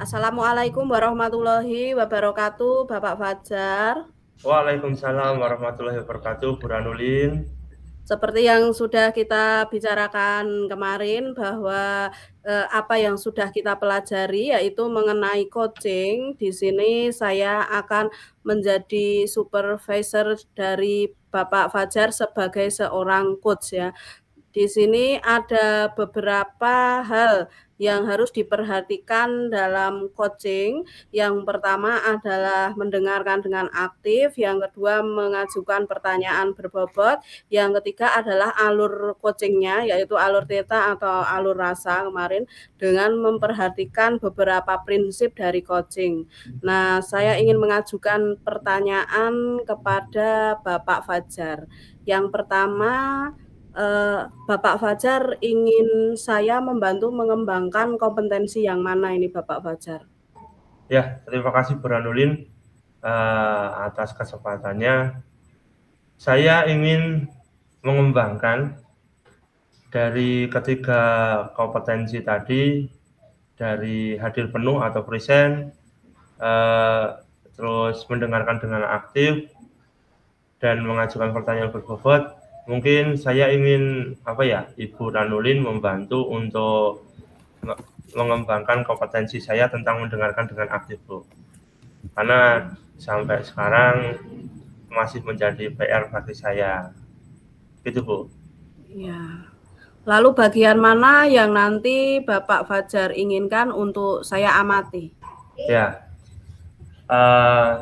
Assalamualaikum warahmatullahi wabarakatuh, Bapak Fajar. Waalaikumsalam warahmatullahi wabarakatuh, Bu Ranulin. Seperti yang sudah kita bicarakan kemarin bahwa, apa yang sudah kita pelajari yaitu mengenai coaching, di sini saya akan menjadi supervisor dari Bapak Fajar sebagai seorang coach ya. Di sini ada beberapa hal yang harus diperhatikan dalam coaching. Yang pertama adalah mendengarkan dengan aktif, yang kedua mengajukan pertanyaan berbobot, yang ketiga adalah alur coaching-nya, yaitu alur theta atau alur rasa kemarin, dengan memperhatikan beberapa prinsip dari coaching. Nah, saya ingin mengajukan pertanyaan kepada Bapak Fajar. Yang pertama, Bapak Fajar ingin saya membantu mengembangkan kompetensi yang mana ini Bapak Fajar? Ya, terima kasih Bu Ranulin atas kesempatannya. Saya ingin mengembangkan dari ketiga kompetensi tadi, dari hadir penuh atau present, eh, terus mendengarkan dengan aktif, dan mengajukan pertanyaan berbobot. Mungkin saya ingin Ibu Ranulin membantu untuk mengembangkan kompetensi saya tentang mendengarkan dengan aktif, Bu. Karena sampai sekarang masih menjadi PR bagi saya. Gitu, Bu. Ya. Lalu bagian mana yang nanti Bapak Fajar inginkan untuk saya amati? Ya,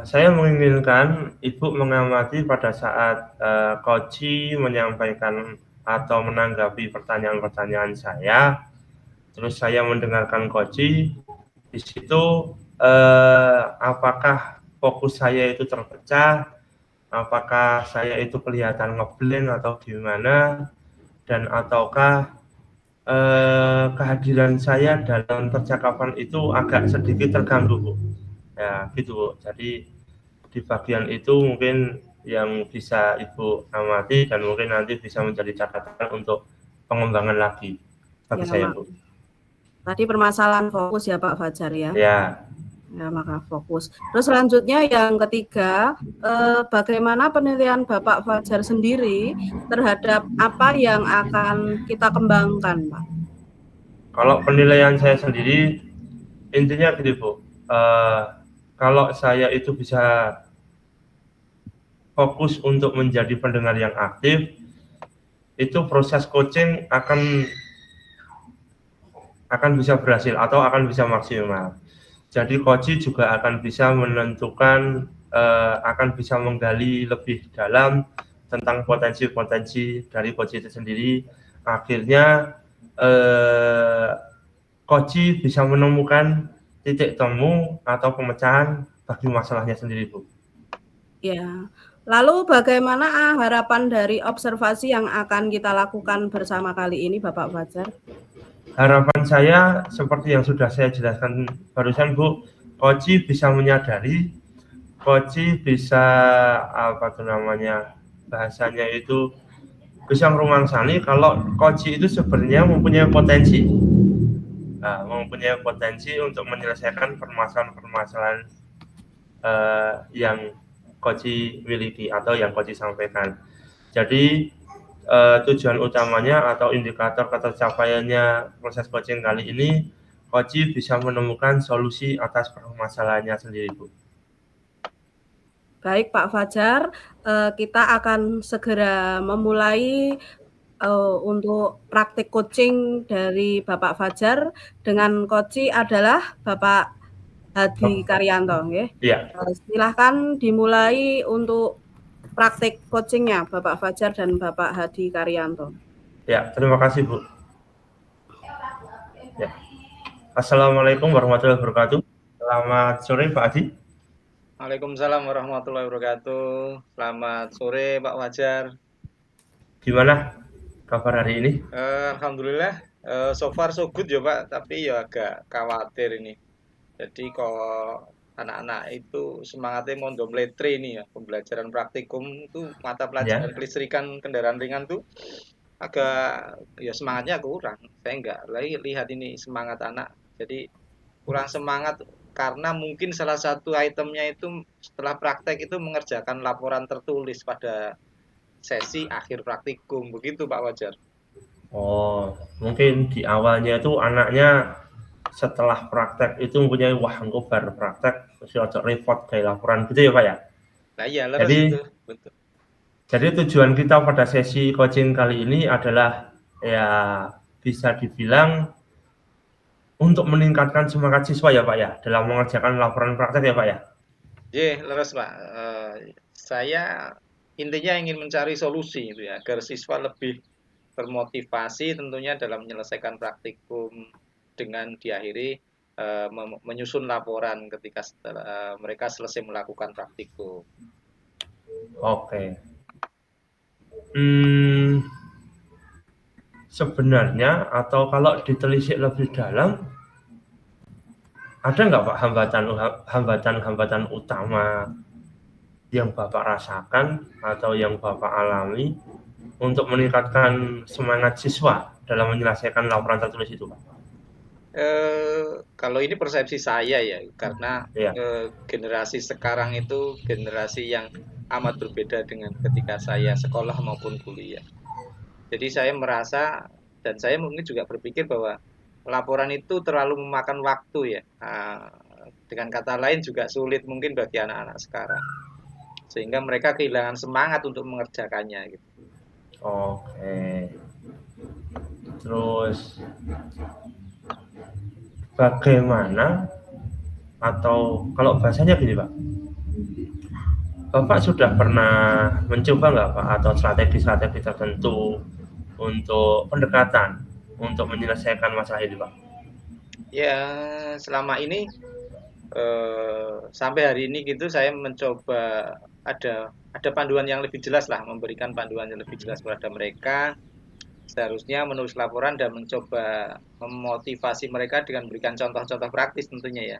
saya menginginkan Ibu mengamati pada saat Koci menyampaikan atau menanggapi pertanyaan-pertanyaan saya, terus saya mendengarkan Koci. Di situ apakah fokus saya itu terpecah, apakah saya itu kelihatan ngeblend atau gimana, dan ataukah kehadiran saya dalam percakapan itu agak sedikit terganggu, Bu. Ya, gitu, Bu. Jadi di bagian itu mungkin yang bisa Ibu amati dan mungkin nanti bisa menjadi catatan untuk pengembangan lagi bagi Ya, saya, Mak. Bu. Tadi permasalahan fokus ya Pak Fajar ya. Ya, Ya, maka fokus. Terus selanjutnya yang ketiga, bagaimana penilaian Bapak Fajar sendiri terhadap apa yang akan kita kembangkan, Pak? kalau penilaian saya sendiri intinya gini, Bu. Eh, Kalau saya itu bisa fokus untuk menjadi pendengar yang aktif, itu proses coaching akan bisa berhasil atau akan bisa maksimal. Jadi coach juga akan bisa menentukan, akan bisa menggali lebih dalam tentang potensi-potensi dari coach itu sendiri. Akhirnya coach bisa menemukan titik temu atau pemecahan bagi masalahnya sendiri, Bu. Ya. Lalu bagaimana harapan dari observasi yang akan kita lakukan bersama kali ini, Bapak Fajar? Harapan saya seperti yang sudah saya jelaskan barusan, Bu, coach bisa menyadari, coach bisa bahasanya itu bisa merumangsani kalau coach itu sebenarnya mempunyai potensi, untuk menyelesaikan permasalahan-permasalahan yang coach miliki atau yang coach sampaikan. Jadi tujuan utamanya atau indikator ketercapaiannya proses coaching kali ini, coach bisa menemukan solusi atas permasalahannya sendiri, Bu. Baik, Pak Fajar, kita akan segera memulai untuk praktik coaching dari Bapak Fajar dengan coach adalah Bapak Hadi Karyanto, nggih. Iya, Silahkan dimulai untuk praktik coaching-nya Bapak Fajar dan Bapak Hadi Karyanto. ya, terima kasih, Bu. Ya. Assalamualaikum warahmatullahi wabarakatuh. Selamat sore, Pak Adi. Waalaikumsalam warahmatullahi wabarakatuh. Selamat sore Pak Fajar. Gimana kabar hari ini? Alhamdulillah, so far so good ya Pak, tapi ya agak khawatir ini. Jadi kalau anak-anak itu semangatnya mondo meletre ini ya, pembelajaran praktikum itu mata Ya, pelajaran kelistrikan kendaraan ringan tuh agak ya semangatnya kurang. Saya nggak lagi lihat ini semangat anak. Jadi kurang semangat karena mungkin salah satu itemnya itu setelah praktek itu mengerjakan laporan tertulis pada sesi akhir praktikum, begitu Pak Wajar. Oh, mungkin di awalnya itu anaknya setelah praktek itu mempunyai wah engko bar praktek mesti ojo repot kayak laporan gitu ya Pak ya. Nah iya, leres Jadi itu, betul. jadi tujuan kita pada sesi coaching kali ini adalah ya bisa dibilang untuk meningkatkan semangat siswa ya Pak ya dalam mengerjakan laporan praktek ya Pak ya. Leres Pak. Saya intinya ingin mencari solusi itu ya, agar siswa lebih termotivasi tentunya dalam menyelesaikan praktikum dengan diakhiri menyusun laporan ketika setelah, mereka selesai melakukan praktikum. Oke. Hmm, sebenarnya atau kalau ditelisik lebih dalam ada nggak Pak hambatan-hambatan utama yang Bapak rasakan atau yang Bapak alami untuk meningkatkan semangat siswa dalam menyelesaikan laporan tertulis itu, Pak? Kalau ini persepsi saya ya, karena Iya. generasi sekarang itu generasi yang amat berbeda dengan ketika saya sekolah maupun kuliah. Jadi saya merasa dan saya mungkin juga berpikir bahwa laporan itu terlalu memakan waktu ya. Dengan kata lain juga sulit mungkin bagi anak-anak sekarang. Sehingga mereka kehilangan semangat untuk mengerjakannya gitu. Oke. Terus bagaimana atau kalau bahasanya gini, Pak. Bapak sudah pernah mencoba nggak Pak atau strategi-strategi tertentu untuk pendekatan untuk menyelesaikan masalah ini, Pak? Ya, selama ini sampai hari ini gitu saya mencoba ada panduan yang lebih jelas lah, memberikan panduan yang lebih jelas kepada mereka. Seharusnya menulis laporan dan mencoba memotivasi mereka dengan memberikan contoh-contoh praktis tentunya ya.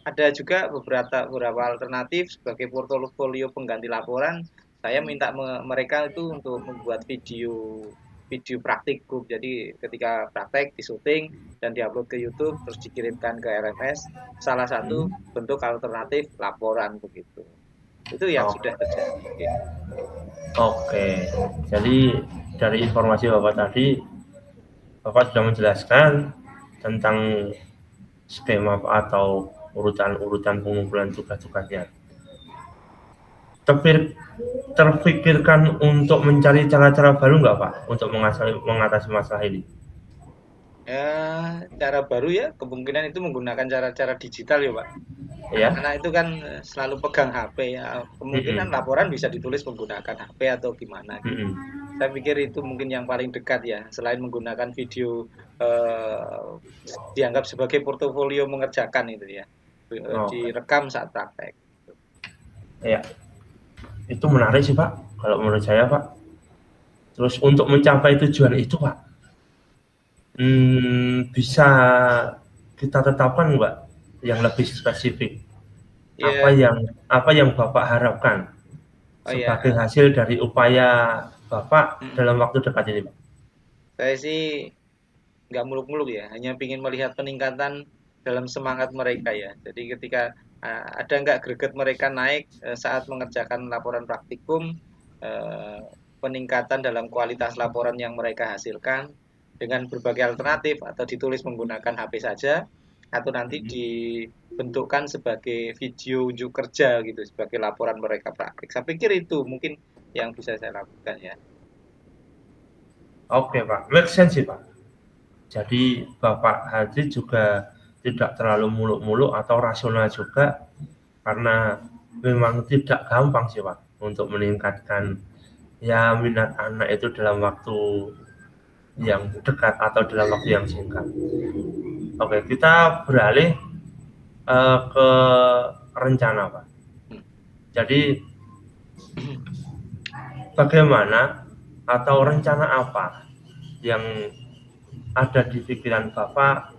Ada juga beberapa alternatif sebagai portofolio pengganti laporan. Saya minta mereka itu untuk membuat video video praktikum. Jadi ketika praktek disuting dan diupload ke YouTube terus dikirimkan ke RMS. Salah satu bentuk alternatif laporan begitu. Itu yang Oh, sudah terjadi. Gitu. oke. Jadi dari informasi Bapak tadi, Bapak sudah menjelaskan tentang skema atau urutan-urutan pengumpulan tugas-tugasnya. Terpikirkan untuk mencari cara-cara baru nggak Pak untuk mengatasi masalah ini? Cara baru ya kemungkinan itu menggunakan cara-cara digital ya Pak. Ya. Anak-anak itu kan selalu pegang HP ya. Kemungkinan laporan bisa ditulis menggunakan HP atau gimana gitu. Saya pikir itu mungkin yang paling dekat ya. Selain menggunakan video dianggap sebagai portofolio mengerjakan itu ya. Direkam saat praktek. Ya. Itu menarik sih Pak, kalau menurut saya Pak. Terus untuk mencapai tujuan itu Pak, bisa kita tetapkan nggak yang lebih spesifik? Ya. Apa yang Bapak harapkan sebagai hasil dari upaya Bapak dalam waktu dekat ini, Pak? Saya sih nggak muluk-muluk ya, hanya ingin melihat peningkatan dalam semangat mereka ya. Jadi ketika ada nggak greget mereka naik saat mengerjakan laporan praktikum, peningkatan dalam kualitas laporan yang mereka hasilkan dengan berbagai alternatif atau ditulis menggunakan HP saja atau nanti dibentukkan sebagai video unjuk kerja gitu sebagai laporan mereka praktik. Saya pikir itu mungkin yang bisa saya lakukan ya. Oke Pak, make sense sih Pak. Jadi Bapak Haji juga tidak terlalu muluk-muluk atau rasional juga karena memang tidak gampang sih Pak untuk meningkatkan ya minat anak itu dalam waktu yang dekat atau dalam waktu yang singkat. Oke, kita beralih ke rencana Pak. Jadi bagaimana atau rencana apa yang ada di pikiran Bapak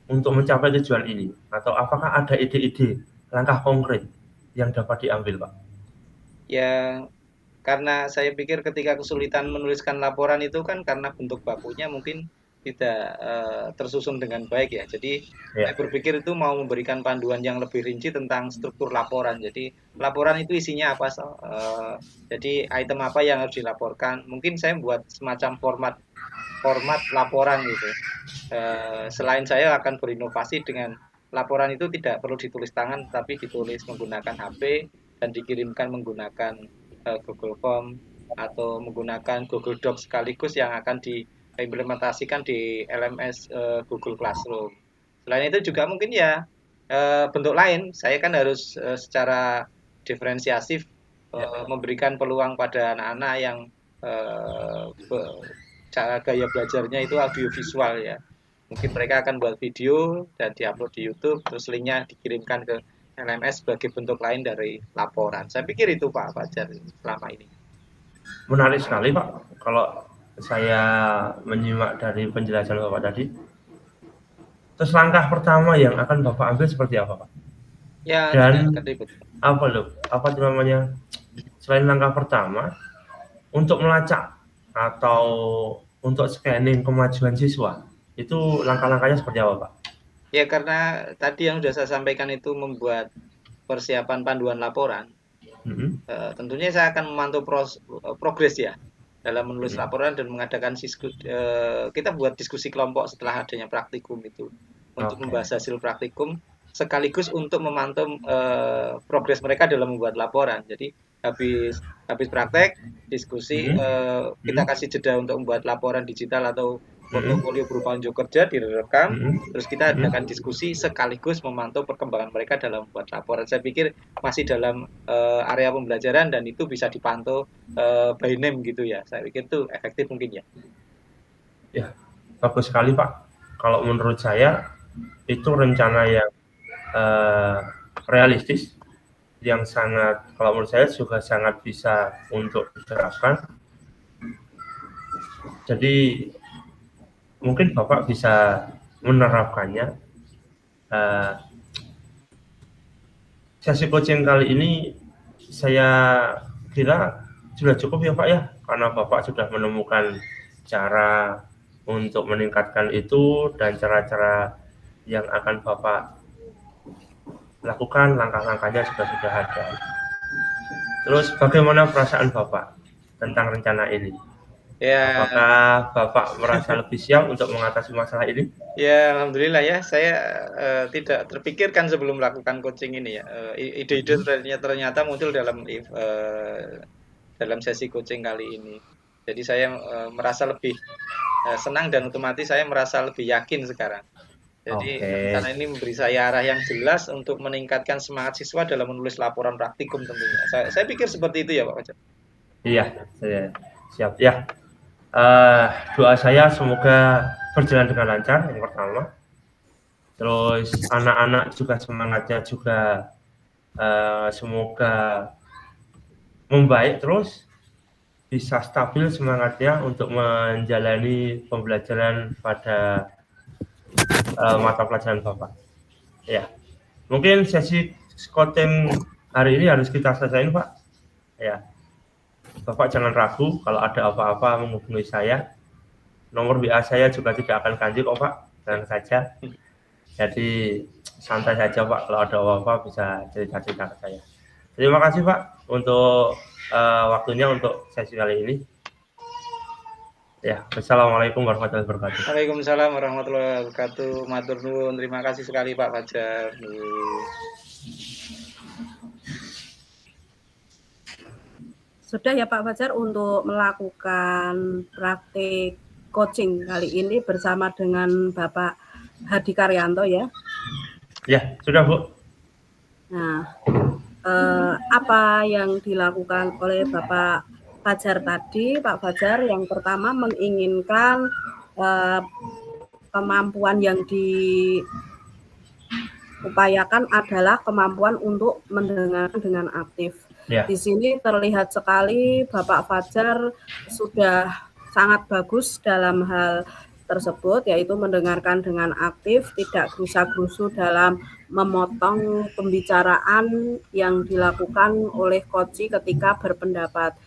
untuk mencapai tujuan ini? Atau apakah ada ide-ide langkah konkret yang dapat diambil Pak? Ya, karena saya pikir ketika kesulitan menuliskan laporan itu kan karena bentuk bakunya mungkin tersusun dengan baik ya. Jadi Ya. saya berpikir itu mau memberikan panduan yang lebih rinci tentang struktur laporan. Jadi laporan itu isinya apa? Jadi item apa yang harus dilaporkan. Mungkin saya buat semacam format format laporan gitu. Selain saya akan berinovasi dengan laporan itu tidak perlu ditulis tangan, tapi ditulis menggunakan HP dan dikirimkan menggunakan Google Form atau menggunakan Google Docs sekaligus yang akan diimplementasikan di LMS Google Classroom. Selain itu juga mungkin ya bentuk lain, saya kan harus secara diferensiatif memberikan peluang pada anak-anak yang eh, cara gaya belajarnya itu audiovisual ya. Mungkin mereka akan buat video dan diupload di YouTube, terus linknya dikirimkan ke LMS sebagai bentuk lain dari laporan. Saya pikir itu Pak Fajar selama ini. Menarik sekali Pak, kalau saya menyimak dari penjelasan Bapak tadi. Terus langkah pertama yang akan Bapak ambil seperti apa Pak? Ya, Dan tidak ribet. apa namanya, selain langkah pertama, untuk melacak atau untuk scanning kemajuan siswa, itu langkah-langkahnya seperti apa Pak? Ya karena tadi yang sudah saya sampaikan itu membuat persiapan panduan laporan. Tentunya saya akan memantau progres ya dalam menulis laporan dan mengadakan kita buat diskusi kelompok setelah adanya praktikum itu untuk membahas hasil praktikum sekaligus untuk memantau progres mereka dalam membuat laporan. Jadi habis praktek diskusi kita kasih jeda untuk membuat laporan digital atau portofolio berupa unjuk kerja direkam, terus kita adakan diskusi sekaligus memantau perkembangan mereka dalam membuat laporan. Saya pikir masih dalam area pembelajaran dan itu bisa dipantau by name gitu ya. Saya pikir itu efektif mungkin ya. Ya, bagus sekali Pak. Kalau menurut saya itu rencana yang realistis, yang sangat, kalau menurut saya juga sangat bisa untuk diterapkan. Jadi mungkin Bapak bisa menerapkannya. Sesi coaching kali ini saya kira sudah cukup ya Pak ya, karena Bapak sudah menemukan cara untuk meningkatkan itu dan cara-cara yang akan Bapak lakukan, langkah-langkahnya sudah ada. Terus bagaimana perasaan Bapak tentang rencana ini? Ya, Apakah Bapak merasa lebih siap untuk mengatasi masalah ini? ya, alhamdulillah ya. Saya tidak terpikirkan sebelum melakukan coaching ini ya. Ide-ide ternyata muncul dalam sesi coaching kali ini. Jadi saya merasa lebih senang dan otomatis saya merasa lebih yakin sekarang. Jadi karena ini memberi saya arah yang jelas untuk meningkatkan semangat siswa dalam menulis laporan praktikum tentunya. Saya pikir seperti itu ya Pak Fajar. Iya, saya siap ya. Doa saya semoga berjalan dengan lancar yang pertama. Terus anak-anak juga semangatnya juga semoga membaik terus, bisa stabil semangatnya untuk menjalani pembelajaran pada mata pelajaran Bapak. Ya, mungkin sesi coaching hari ini harus kita selesaikan Pak. Ya, Bapak jangan ragu kalau ada apa-apa menghubungi saya. Nomor WA saya juga tidak akan ganti kok Pak, tenang saja. Jadi santai saja Pak, kalau ada apa-apa bisa cerita-cerita ke saya. Terima kasih Pak untuk waktunya untuk sesi kali ini. Ya, Assalamualaikum warahmatullahi wabarakatuh. Waalaikumsalam warahmatullahi wabarakatuh. Matur nuwun. Terima kasih sekali Pak Fajar. Sudah ya Pak Fajar untuk melakukan praktik coaching kali ini bersama dengan Bapak Hadi Karyanto ya? Ya, sudah Bu. Nah, apa yang dilakukan oleh Bapak Fajar tadi, Pak Fajar yang pertama menginginkan kemampuan yang diupayakan adalah kemampuan untuk mendengar dengan aktif. Ya. Di sini terlihat sekali Bapak Fajar sudah sangat bagus dalam hal tersebut, yaitu mendengarkan dengan aktif, tidak gerusa-gerusu dalam memotong pembicaraan yang dilakukan oleh coach ketika berpendapat.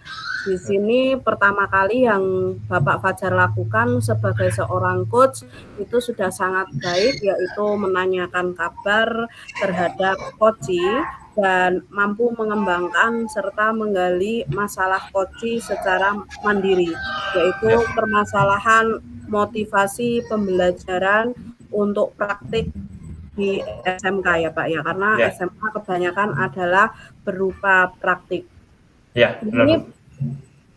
Di sini pertama kali yang Bapak Fajar lakukan sebagai seorang coach itu sudah sangat baik, yaitu menanyakan kabar terhadap koci dan mampu mengembangkan serta menggali masalah koci secara mandiri, yaitu Ya, permasalahan motivasi pembelajaran untuk praktik di SMK ya Pak ya, karena ya, SMA kebanyakan adalah berupa praktik. ya, benar Bu. Ini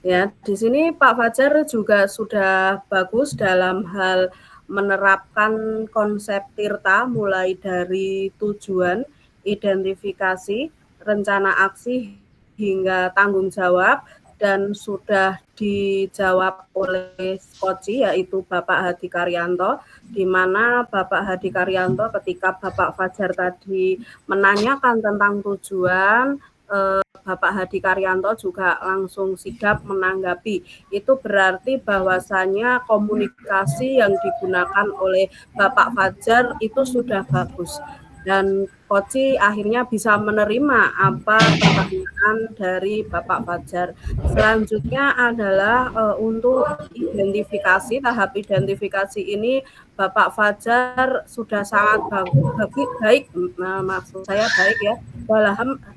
ya, di sini Pak Fajar juga sudah bagus dalam hal menerapkan konsep Tirta mulai dari tujuan, identifikasi, rencana aksi hingga tanggung jawab dan sudah dijawab oleh Koci yaitu Bapak Hadi Karyanto, di mana Bapak Hadi Karyanto ketika Bapak Fajar tadi menanyakan tentang tujuan, Bapak Hadi Karyanto juga langsung sigap menanggapi. Itu berarti bahwasanya komunikasi yang digunakan oleh Bapak Fajar itu sudah bagus. Dan Koci akhirnya bisa menerima apa pertanyaan dari Bapak Fajar. Selanjutnya adalah untuk identifikasi, tahap identifikasi ini Bapak Fajar sudah sangat baik, maksud saya baik ya,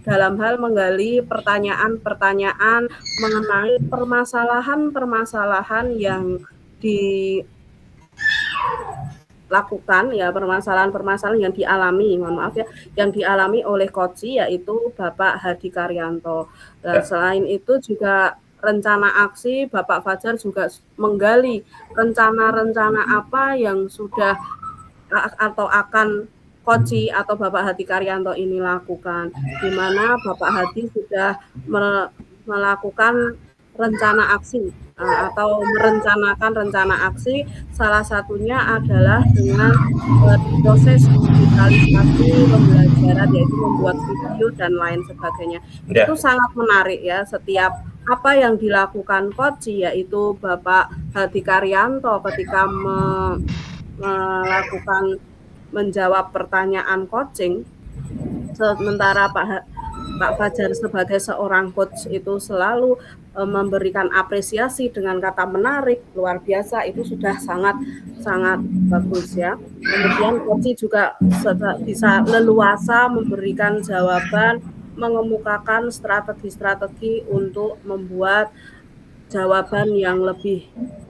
dalam hal menggali pertanyaan-pertanyaan mengenai permasalahan-permasalahan yang dilakukan ya, permasalahan-permasalahan yang dialami, mohon maaf ya, yang dialami oleh Koci yaitu Bapak Hadi Karyanto. Dan Ya, selain itu juga rencana aksi, Bapak Fajar juga menggali rencana-rencana apa yang sudah atau akan Koci atau Bapak Hadi Karyanto ini lakukan, di mana Bapak Hadi sudah melakukan rencana aksi atau merencanakan rencana aksi, salah satunya adalah dengan proses digitalisasi pembelajaran, yaitu membuat video dan lain sebagainya. Itu ya, sangat menarik ya, setiap apa yang dilakukan Koci yaitu Bapak Hadi Karyanto ketika melakukan menjawab pertanyaan coaching, sementara Pak Fajar sebagai seorang coach itu selalu memberikan apresiasi dengan kata menarik, luar biasa, itu sudah sangat sangat bagus ya. Kemudian coach juga bisa leluasa memberikan jawaban, mengemukakan strategi-strategi untuk membuat jawaban yang lebih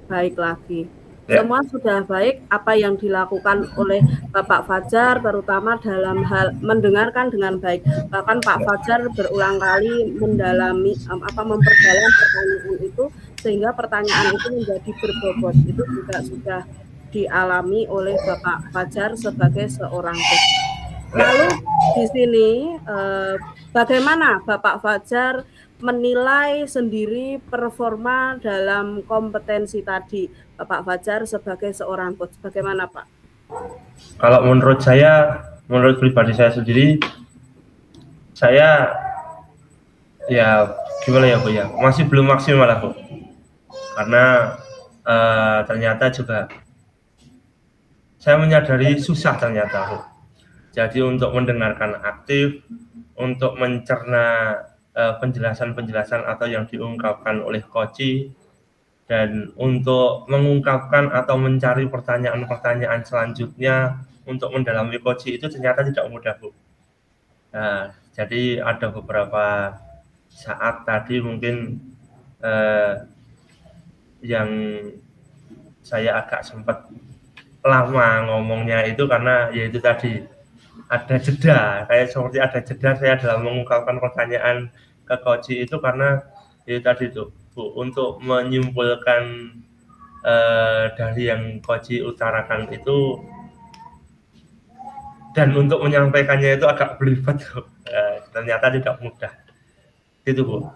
baik lagi. ya, Semua sudah baik apa yang dilakukan oleh Bapak Fajar, terutama dalam hal mendengarkan dengan baik. Bahkan Pak Fajar berulang kali memperdalam pertanyaan itu sehingga pertanyaan itu menjadi berbobot. Itu juga sudah dialami oleh Bapak Fajar sebagai seorang coach. Lalu ya. di sini bagaimana Bapak Fajar menilai sendiri performa dalam kompetensi tadi, Bapak Fajar sebagai seorang coach, bagaimana Pak? Kalau menurut pribadi saya sendiri, saya ya gimana ya Bu ya, masih belum maksimal lah Bu, karena ternyata juga saya menyadari susah ternyata Bu. Jadi untuk mendengarkan aktif, untuk mencerna penjelasan-penjelasan atau yang diungkapkan oleh Koci, dan untuk mengungkapkan atau mencari pertanyaan-pertanyaan selanjutnya untuk mendalami Koci itu ternyata tidak mudah Bu. Nah, jadi ada beberapa saat tadi mungkin yang saya agak sempat lama ngomongnya itu karena ya itu tadi ada jeda, kayak seperti ada jeda saya dalam mengungkapkan pertanyaan ke Koci itu karena itu tadi tuh Bu, untuk menyimpulkan dari yang Koci utarakan itu dan untuk menyampaikannya itu agak belibet ternyata tidak mudah gitu Bu,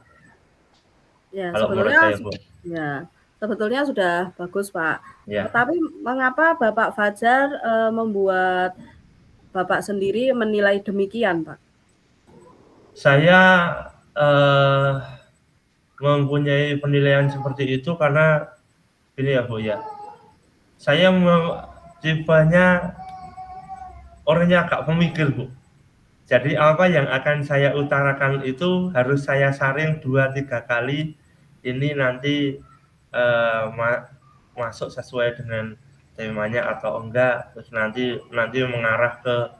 Ya, kalau menurut saya Bu. sebetulnya sudah bagus Pak. Ya, Tapi mengapa Bapak Fajar membuat Bapak sendiri menilai demikian Pak? saya mempunyai penilaian seperti itu karena ini ya Bu ya, saya tipenya orangnya agak pemikir Bu. Jadi apa yang akan saya utarakan itu harus saya saring 2-3 kali ini nanti masuk sesuai dengan temanya atau enggak, terus nanti mengarah ke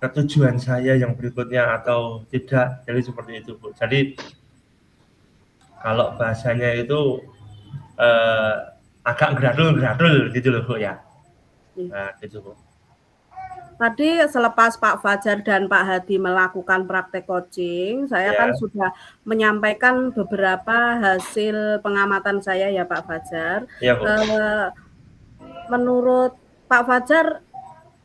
tujuan saya yang berikutnya atau tidak. Jadi seperti itu, Bu. Jadi kalau bahasanya itu agak gradul gitu loh, Bu ya. Nah, gitu, Bu. Tadi selepas Pak Fajar dan Pak Hadi melakukan praktek coaching, saya kan sudah menyampaikan beberapa hasil pengamatan saya ya Pak Fajar. Iya, Bu. Menurut Pak Fajar,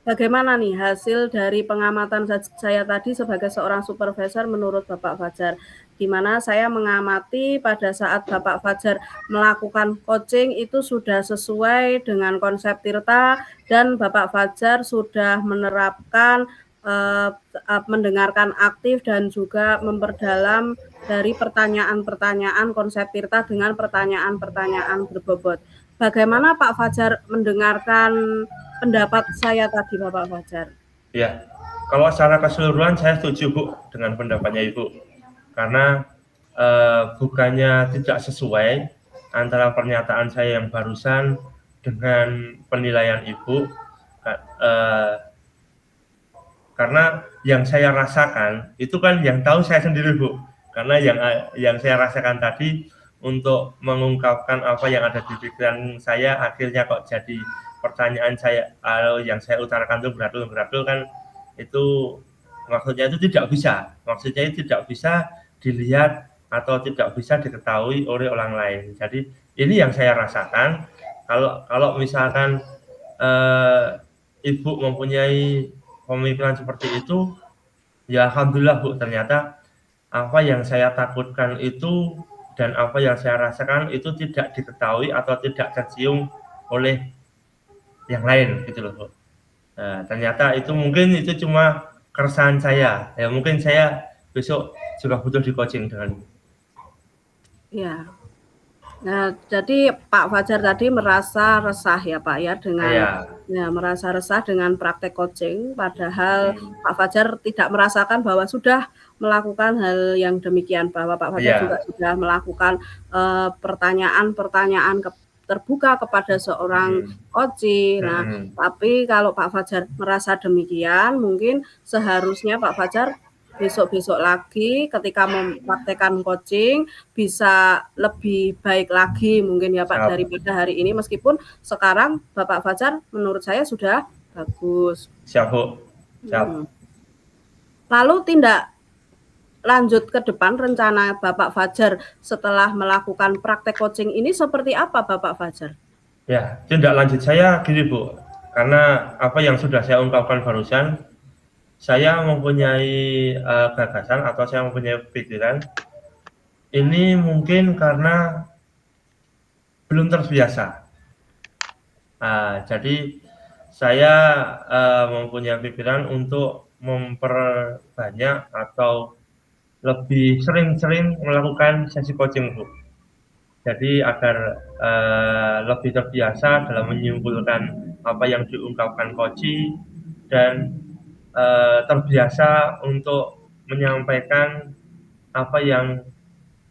bagaimana nih hasil dari pengamatan saya tadi sebagai seorang supervisor menurut Bapak Fajar? Di mana saya mengamati pada saat Bapak Fajar melakukan coaching itu sudah sesuai dengan konsep Tirta dan Bapak Fajar sudah menerapkan mendengarkan aktif dan juga memperdalam dari pertanyaan-pertanyaan konsep Tirta dengan pertanyaan-pertanyaan berbobot. Bagaimana Pak Fajar mendengarkan pendapat saya tadi, Bapak Fajar? Ya, kalau secara keseluruhan saya setuju, Bu, dengan pendapatnya Ibu. Karena bukannya tidak sesuai antara pernyataan saya yang barusan dengan penilaian Ibu, karena yang saya rasakan itu kan yang tahu saya sendiri, Bu. Karena yang saya rasakan tadi untuk mengungkapkan apa yang ada di pikiran saya akhirnya kok jadi pertanyaan saya yang saya utarakan itu beratul kan itu maksudnya itu tidak bisa. Maksudnya itu tidak bisa dilihat atau tidak bisa diketahui oleh orang lain. Jadi ini yang saya rasakan. Kalau misalkan Ibu mempunyai pemikiran seperti itu, ya alhamdulillah, Bu, ternyata apa yang saya takutkan itu dan apa yang saya rasakan itu tidak diketahui atau tidak tercium oleh yang lain gitu loh, Bu. Nah, ternyata itu mungkin itu cuma keresahan saya. Ya mungkin saya besok juga butuh di coaching dengan. Ya. Nah, jadi Pak Fajar tadi merasa resah ya Pak ya dengan merasa resah dengan praktek coaching, padahal Pak Fajar tidak merasakan bahwa sudah melakukan hal yang demikian, bahwa Pak Fajar juga sudah melakukan pertanyaan-pertanyaan terbuka kepada seorang coaching. Nah, tapi kalau Pak Fajar merasa demikian, mungkin seharusnya Pak Fajar besok-besok lagi ketika mempraktekkan coaching bisa lebih baik lagi mungkin ya Pak daripada hari ini, meskipun sekarang Bapak Fajar menurut saya sudah bagus. Siap, Bu. Siap. Lalu tindak lanjut ke depan rencana Bapak Fajar setelah melakukan praktek coaching ini seperti apa Bapak Fajar? Ya, tindak lanjut saya gini, Bu. Karena apa yang sudah saya ungkapkan barusan, saya mempunyai gagasan atau saya mempunyai pikiran ini mungkin karena belum terbiasa. Jadi saya mempunyai pikiran untuk memperbanyak atau lebih sering-sering melakukan sesi coaching, Bu. Jadi agar lebih terbiasa dalam menyimpulkan apa yang diungkapkan coach dan terbiasa untuk menyampaikan apa yang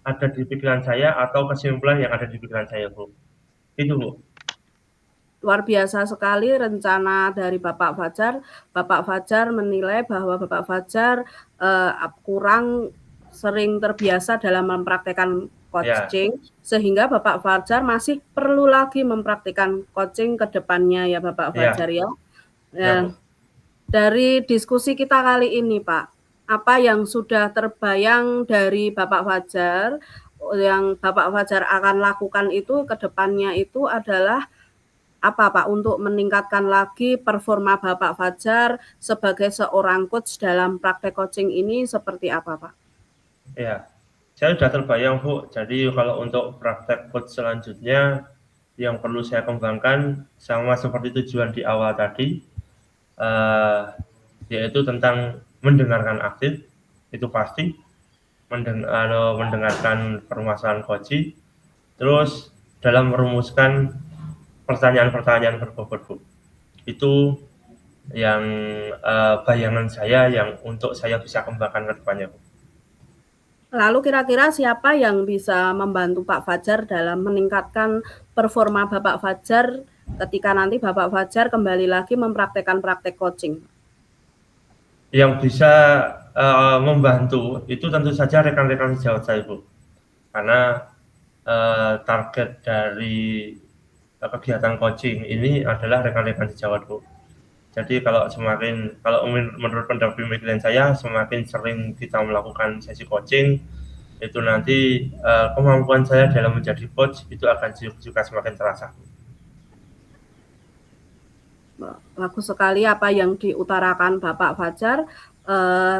ada di pikiran saya atau kesimpulan yang ada di pikiran saya, Bu. Itu, Bu. Luar biasa sekali rencana dari Bapak Fajar. Bapak Fajar menilai bahwa Bapak Fajar kurang sering terbiasa dalam mempraktekkan coaching, sehingga Bapak Fajar masih perlu lagi mempraktikkan coaching ke depannya ya Bapak Fajar ya. Dari diskusi kita kali ini Pak, apa yang sudah terbayang dari Bapak Fajar, yang Bapak Fajar akan lakukan itu ke depannya itu adalah apa Pak untuk meningkatkan lagi performa Bapak Fajar sebagai seorang coach dalam praktek coaching ini seperti apa Pak? Ya, saya sudah terbayang, Bu. Jadi kalau untuk praktek coach selanjutnya yang perlu saya kembangkan sama seperti tujuan di awal tadi, yaitu tentang mendengarkan aktif, itu pasti, mendengarkan permasalahan coach, terus dalam merumuskan pertanyaan-pertanyaan berbobot, Bu. Itu yang bayangan saya yang untuk saya bisa kembangkan ke depannya, Bu. Lalu kira-kira siapa yang bisa membantu Pak Fajar dalam meningkatkan performa Bapak Fajar ketika nanti Bapak Fajar kembali lagi mempraktekkan praktek coaching? Yang bisa membantu itu tentu saja rekan-rekan sejawat saya, Bu. Karena target dari kegiatan coaching ini adalah rekan-rekan sejawat, Bu. Jadi kalau menurut pendamping klien saya, semakin sering kita melakukan sesi coaching, itu nanti kemampuan saya dalam menjadi coach itu akan juga semakin terasa. Bagus sekali apa yang diutarakan Bapak Fajar.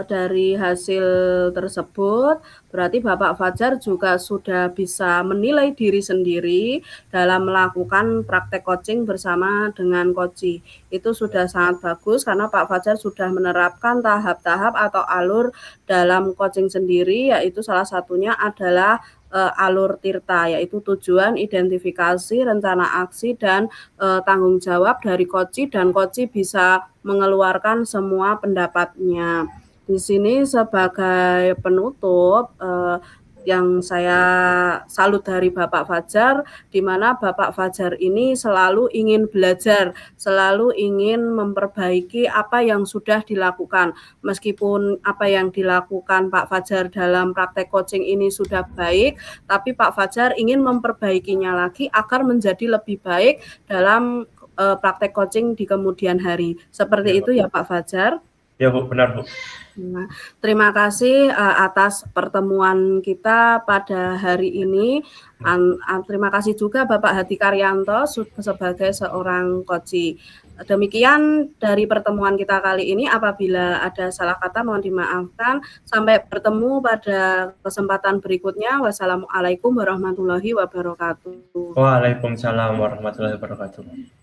Dari hasil tersebut berarti Bapak Fajar juga sudah bisa menilai diri sendiri dalam melakukan praktek coaching bersama dengan coachi. Itu sudah sangat bagus karena Pak Fajar sudah menerapkan tahap-tahap atau alur dalam coaching sendiri, yaitu salah satunya adalah alur TIRTA, yaitu tujuan, identifikasi, rencana aksi, dan tanggung jawab dari coachi, dan coachi bisa mengeluarkan semua pendapatnya. Di sini sebagai penutup, yang saya salut dari Bapak Fajar, di mana Bapak Fajar ini selalu ingin belajar, selalu ingin memperbaiki apa yang sudah dilakukan. Meskipun apa yang dilakukan Pak Fajar dalam praktek coaching ini sudah baik, tapi Pak Fajar ingin memperbaikinya lagi agar menjadi lebih baik dalam praktek coaching di kemudian hari. Seperti Ya, itu ya Pak Fajar? ya, Bu, benar, Bu. Nah, terima kasih atas pertemuan kita pada hari ini. Terima kasih juga Bapak Hadi Karyanto sebagai seorang coachi. Demikian dari pertemuan kita kali ini. Apabila ada salah kata mohon dimaafkan. Sampai bertemu pada kesempatan berikutnya. Wassalamualaikum warahmatullahi wabarakatuh. Waalaikumsalam warahmatullahi wabarakatuh.